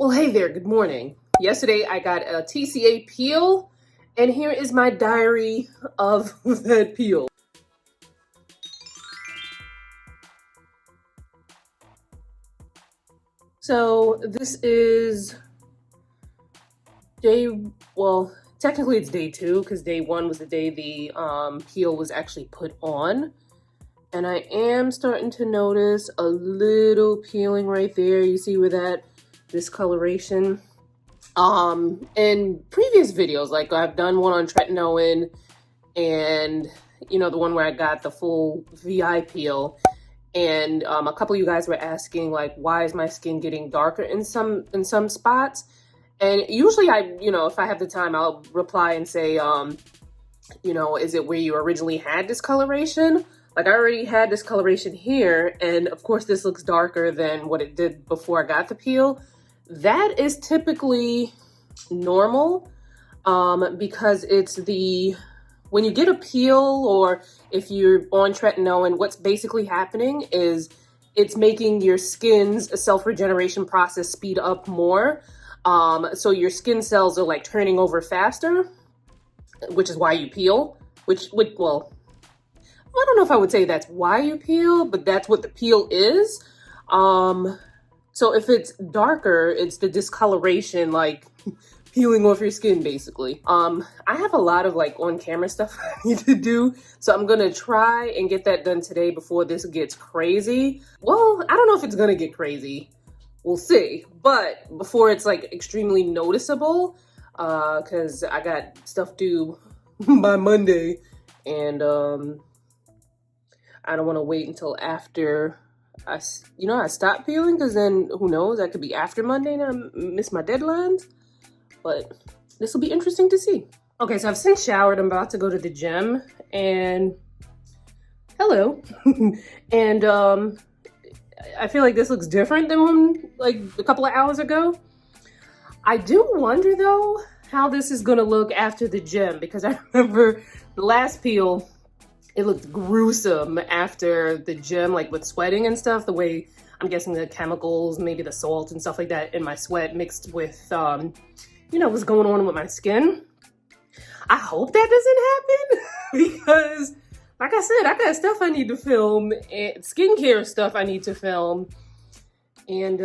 Well, hey there, good morning. Yesterday I got a TCA peel, and here is my diary of that peel. So this is technically it's day 2 because day 1 was the day the peel was actually put on. And I am starting to notice a little peeling right there. You see where that discoloration. In previous videos, like I've done one on tretinoin and the one where I got the full VI peel, and a couple of you guys were asking like, why is my skin getting darker in some spots? And usually if I have the time, I'll reply and say, is it where you originally had discoloration? Like I already had discoloration here, and of course this looks darker than what it did before I got the peel. That is typically normal because it's when you get a peel, or if you're on tretinoin, what's basically happening is it's making your skin's self-regeneration process speed up more. So your skin cells are like turning over faster, which is why you peel, well, I don't know if I would say that's why you peel, but that's what the peel is. So if it's darker, it's the discoloration, like peeling off your skin, basically. I have a lot of like on-camera stuff I need to do, so I'm gonna try and get that done today before this gets crazy. Well, I don't know if it's gonna get crazy. We'll see. But before it's like extremely noticeable, because I got stuff due by Monday, and I don't want to wait until after I stop peeling, because then who knows, that could be after Monday and I miss my deadlines. But this will be interesting to see. Okay, so I've since showered. I'm about to go to the gym, and hello. And I feel like this looks different than like a couple of hours ago. I do wonder though how this is gonna look after the gym, because I remember the last peel, it looked gruesome after the gym, like with sweating and stuff, the way I'm guessing the chemicals, maybe the salt and stuff like that in my sweat mixed with, what's going on with my skin. I hope that doesn't happen because, like I said, I got stuff I need to film, and skincare stuff I need to film, and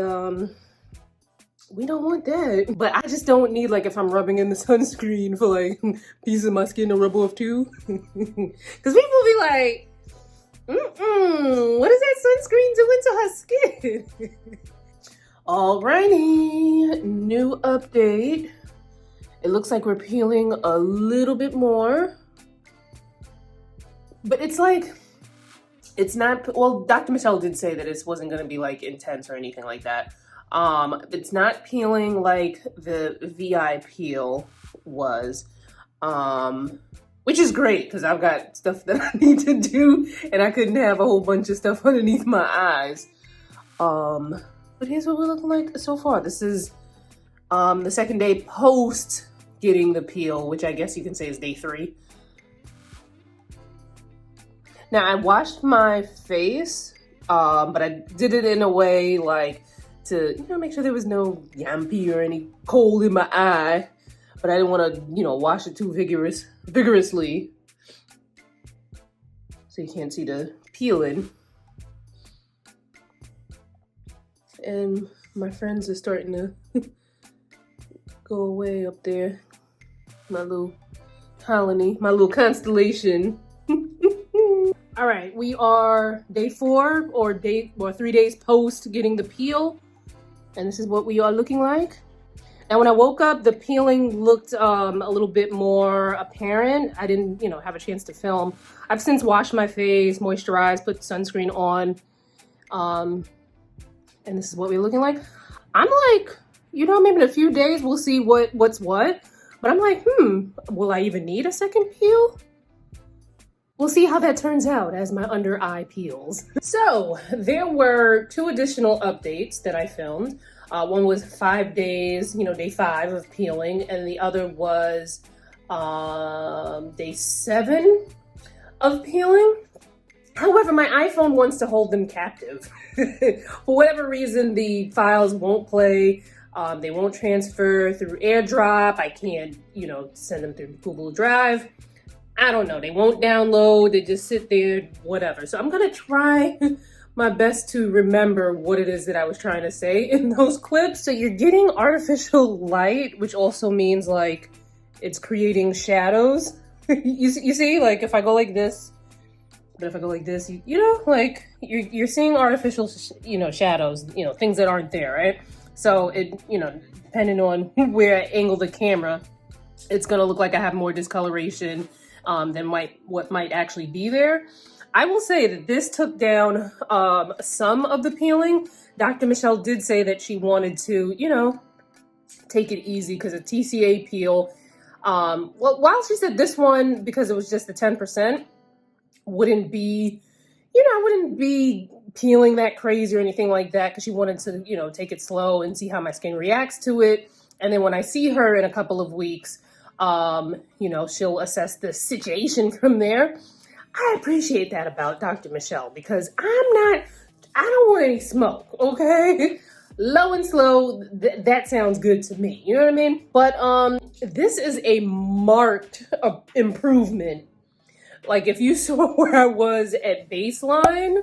we don't want that. But I just don't need, like, if I'm rubbing in the sunscreen for like pieces of my skin to rub off too. Because people be like, what is that sunscreen doing to her skin? Alrighty, new update. It looks like we're peeling a little bit more. But it's like, it's not, well, Dr. Michelle did say that it wasn't gonna be like intense or anything like that. It's not peeling like the VI peel was, which is great because I've got stuff that I need to do and I couldn't have a whole bunch of stuff underneath my eyes. But here's what we're looking like so far. This is the second day post getting the peel, which I guess you can say is day 3. Now I washed my face, but I did it in a way like to, make sure there was no yampy or any cold in my eye, but I didn't want to, wash it too vigorously. So you can't see the peeling. And my friends are starting to go away up there. My little colony, my little constellation. All right, we are day 4 or 3 days post getting the peel. And this is what we are looking like. And when I woke up, the peeling looked a little bit more apparent. I didn't, have a chance to film. I've since washed my face, moisturized, put sunscreen on. And this is what we're looking like. I'm like, maybe in a few days we'll see what's what. But I'm like, will I even need a second peel? We'll see how that turns out as my under eye peels. So there were 2 additional updates that I filmed. One was 5 days, day 5 of peeling, and the other was day 7 of peeling. However, my iPhone wants to hold them captive. For whatever reason, the files won't play. They won't transfer through AirDrop. I can't, you know, send them through Google Drive. I don't know. They won't download. They just sit there, whatever. So I'm going to try my best to remember what it is that I was trying to say in those clips. So you're getting artificial light, which also means like it's creating shadows. you see, like if I go like this, but if I go like this, you know, like you're seeing artificial, you know, shadows, you know, things that aren't there, right? So it, you know, depending on where I angle the camera, it's going to look like I have more discoloration than what might actually be there. I will say that this took down some of the peeling. Dr. Michelle did say that she wanted to, you know, take it easy because a TCA peel, well, while she said this one, because it was just the 10%, wouldn't be, you know, I wouldn't be peeling that crazy or anything like that because she wanted to, you know, take it slow and see how my skin reacts to it. And then when I see her in a couple of weeks, you know, she'll assess the situation from there. I appreciate that about Dr. Michelle because I don't want any smoke, okay? Low and slow, that sounds good to me, you know what I mean? But this is a marked improvement. Like if you saw where I was at baseline,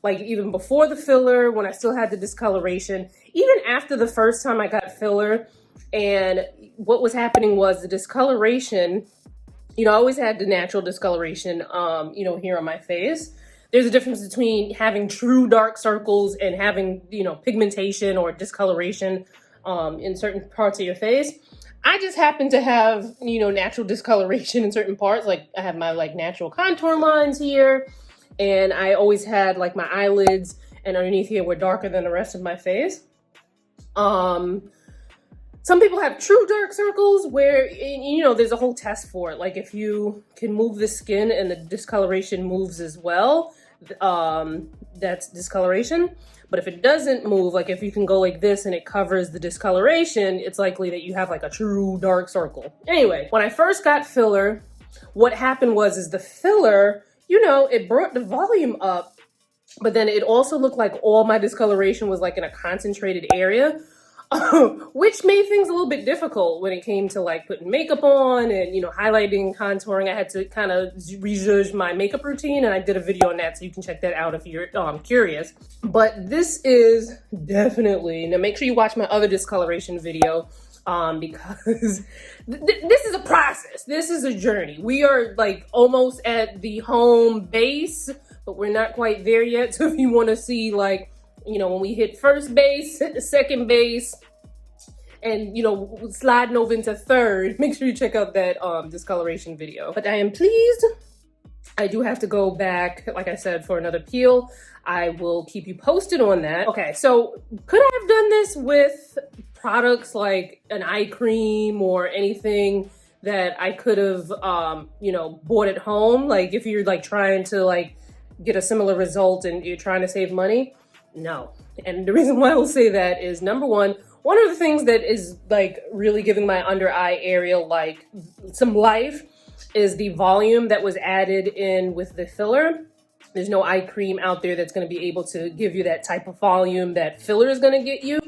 like even before the filler, when I still had the discoloration, even after the first time I got filler, and what was happening was the discoloration, you know, I always had the natural discoloration, you know, here on my face. There's a difference between having true dark circles and having, you know, pigmentation or discoloration in certain parts of your face. I just happen to have, you know, natural discoloration in certain parts. Like I have my like natural contour lines here, and I always had like my eyelids and underneath here were darker than the rest of my face. Some people have true dark circles where, you know, there's a whole test for it. Like if you can move the skin and the discoloration moves as well, that's discoloration. But if it doesn't move, like if you can go like this and it covers the discoloration, it's likely that you have like a true dark circle. Anyway, when I first got filler, what happened was the filler, you know, it brought the volume up, but then it also looked like all my discoloration was like in a concentrated area. Which made things a little bit difficult when it came to like putting makeup on and, you know, highlighting, contouring. I had to kind of rejudge my makeup routine, and I did a video on that, so you can check that out if you're curious. But this is definitely, now make sure you watch my other discoloration video because this is a process. This is a journey. We are like almost at the home base, but we're not quite there yet. So if you want to see like, you know, when we hit first base, second base, and, you know, sliding over into third, make sure you check out that discoloration video. But I am pleased. I do have to go back, like I said, for another peel. I will keep you posted on that. Okay, so could I have done this with products like an eye cream or anything that I could have, you know, bought at home? Like if you're like trying to like get a similar result and you're trying to save money? No. And the reason why I will say that is, number one of the things that is like really giving my under eye area like some life is the volume that was added in with the filler. There's no eye cream out there that's going to be able to give you that type of volume that filler is going to get you.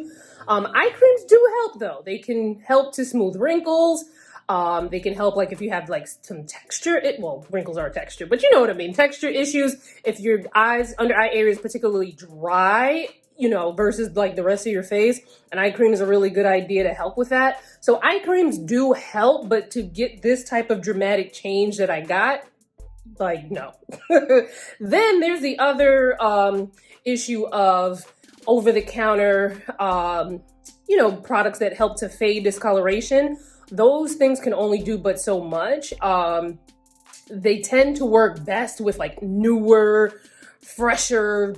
Eye creams do help though. They can help to smooth wrinkles. They can help like if you have like some texture, well, wrinkles are a texture, but you know what I mean, texture issues. If your under eye area is particularly dry, you know, versus like the rest of your face, an eye cream is a really good idea to help with that. So eye creams do help, but to get this type of dramatic change that I got, like, no. Then there's the other issue of over-the-counter, you know, products that help to fade discoloration. Those things can only do but so much. They tend to work best with like newer, fresher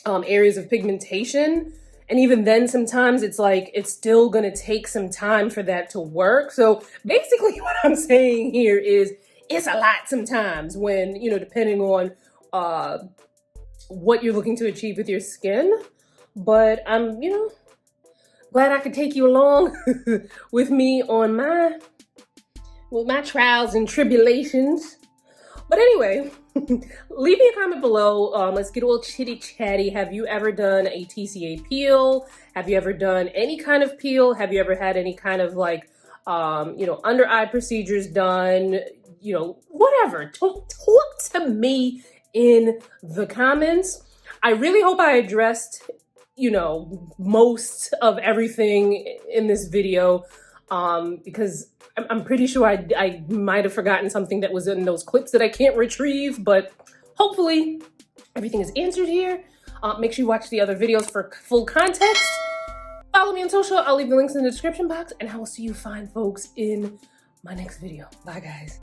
areas of pigmentation. And even then, sometimes it's like, it's still gonna take some time for that to work. So basically what I'm saying here is it's a lot sometimes when, you know, depending on what you're looking to achieve with your skin. But I'm, you know, glad I could take you along with me on my trials and tribulations But anyway, leave me a comment below. Let's get a little chitty chatty. Have you ever done a TCA peel? Have you ever done any kind of peel? Have you ever had any kind of like, under eye procedures done? Whatever. Talk to me in the comments. I really hope I addressed, most of everything in this video, because I'm pretty sure I might have forgotten something that was in those clips that I can't retrieve, but hopefully everything is answered here. Make sure you watch the other videos for full context. Follow me on social. I'll leave the links in the description box, and I will see you fine folks in my next video. Bye, guys.